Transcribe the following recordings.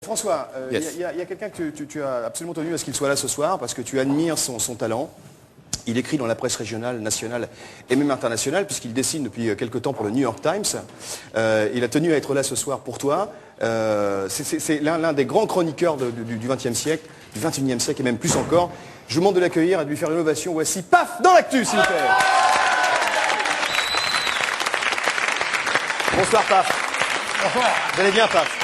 François, Yes. y a quelqu'un que tu as absolument tenu à ce qu'il soit là ce soir parce que tu admires son talent. Il écrit dans la presse régionale, nationale et même internationale puisqu'il dessine depuis quelque temps pour le New York Times. Il a tenu à être là ce soir pour toi. C'est l'un des grands chroniqueurs du XXe siècle, du XXIe siècle et même plus encore. Je vous demande de l'accueillir et de lui faire une ovation. Voici Paf dans l'actu, s'il vous plaît. Bonsoir Paf. Bonsoir. Vous allez bien Paf?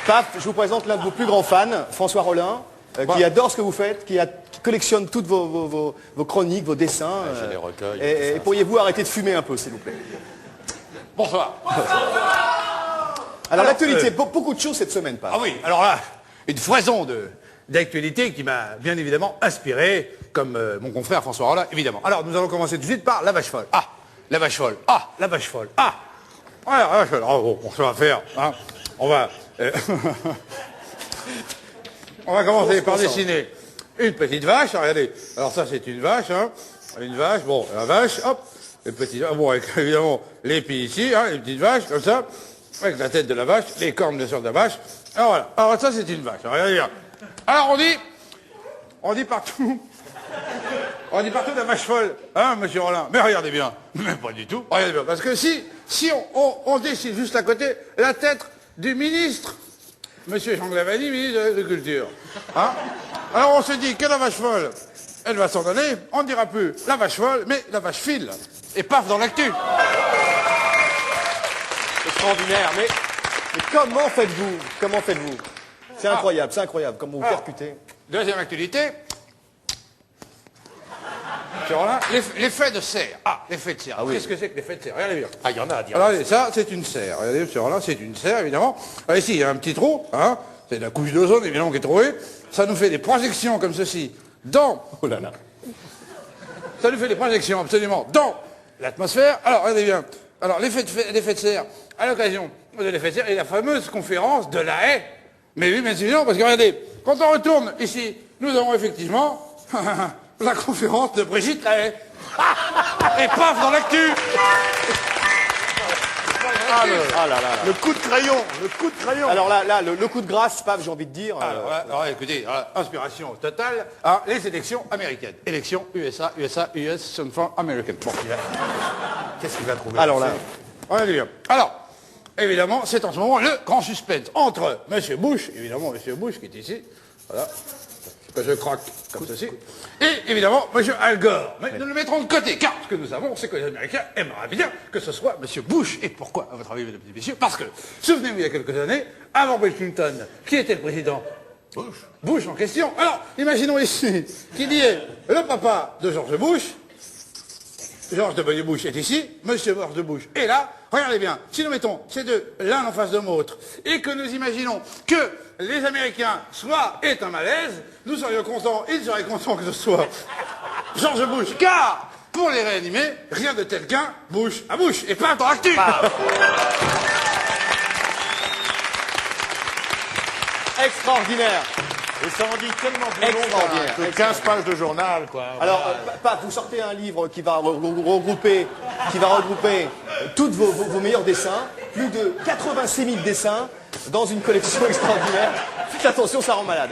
Paf, je vous présente l'un de vos plus grands fans, François Rollin, qui adore ce que vous faites, qui collectionne toutes vos chroniques, vos dessins. Je les recueille. Et pourriez-vous arrêter de fumer un peu, s'il vous plaît? Bonsoir. Alors l'actualité, beaucoup de choses cette semaine, Paf. Ah oui, alors là, une foison d'actualité qui m'a bien évidemment inspiré, comme mon confrère François Rollin, évidemment. Alors nous allons commencer tout de suite par la vache folle. Ah, la vache folle. Ah, la vache folle. Ah, voilà, la vache folle. Oh, bon, ça va faire. Hein. On va commencer par dessiner une petite vache. Regardez. Alors ça c'est une vache, hein. Une vache. Bon, la vache. Hop. Une petite. Bon, avec évidemment les pieds ici, hein, les petites vaches comme ça, avec la tête de la vache, les cornes bien sûr de la vache. Alors voilà. Alors ça c'est une vache. Alors, regardez bien. Alors on dit partout. On dit partout la vache folle, hein, monsieur Rollin. Mais regardez bien. Mais pas du tout. Regardez bien. Parce que si on dessine juste à côté la tête du ministre, monsieur Jean Glavany, ministre de l'Agriculture. Hein? Alors on se dit que la vache folle, elle va s'en aller, on ne dira plus la vache folle, mais la vache file. Et paf dans l'actu. Extraordinaire, mais comment faites-vous? Comment faites-vous? C'est incroyable, comme vous percutez. Deuxième actualité. Monsieur Rollin, l'effet de serre. Ah, l'effet de serre. Ah oui. Qu'est-ce que c'est que l'effet de serre? Regardez bien. Ah, il y en a à dire. Alors, regardez, ça, c'est une serre. Regardez, monsieur Rollin, c'est une serre, évidemment. Alors, ici, il y a un petit trou, hein. C'est la couche d'ozone, évidemment, qui est trouvée. Ça nous fait des projections comme ceci dans... Oh là là. Ça nous fait des projections, absolument, dans l'atmosphère. Alors, regardez bien. Alors, l'effet de serre, à l'occasion de l'effet de serre, et la fameuse conférence de la haie. Mais oui, mais c'est évident, parce que regardez, quand on retourne ici, nous avons effectivement la conférence de Brigitte Lahaie. Et paf dans l'actu. Ah là là. Le coup de crayon, le coup de crayon. Alors là, le coup de grâce, Paf, j'ai envie de dire. Alors, écoutez, inspiration totale, hein, les élections américaines. Élections US, Central American. Bon, Qu'est-ce qu'il va trouver? Alors là, regardez bien. Alors, évidemment, c'est en ce moment le grand suspense entre M. Bush, évidemment M. Bush qui est ici, voilà, que je croque comme ceci, et évidemment M. Al Gore. Mais nous le mettrons de côté, car ce que nous savons, c'est que les Américains aimeraient bien que ce soit M. Bush. Et pourquoi, à votre avis, mesdames et messieurs? Parce que, souvenez-vous, il y a quelques années, avant Bill Clinton, qui était le président? Bush en question. Alors, imaginons ici qu'il y ait le papa de George Bush, George W. Bush est ici, Monsieur George Bush est là. Regardez bien, si nous mettons ces deux l'un en face de l'autre et que nous imaginons que les Américains aient un malaise, nous serions contents, ils seraient contents que ce soit George Bush, car pour les réanimer, rien de tel qu'un Bush à Bush. Et pas dans l'actu. extraordinaire. Et ça en dit tellement plus long Extraordinaire. que 15 pages de journal, quoi. Alors, Paf, vous sortez un livre qui va regrouper tous vos meilleurs dessins, plus de 86 000 dessins, dans une collection extraordinaire. Faites attention, ça rend malade.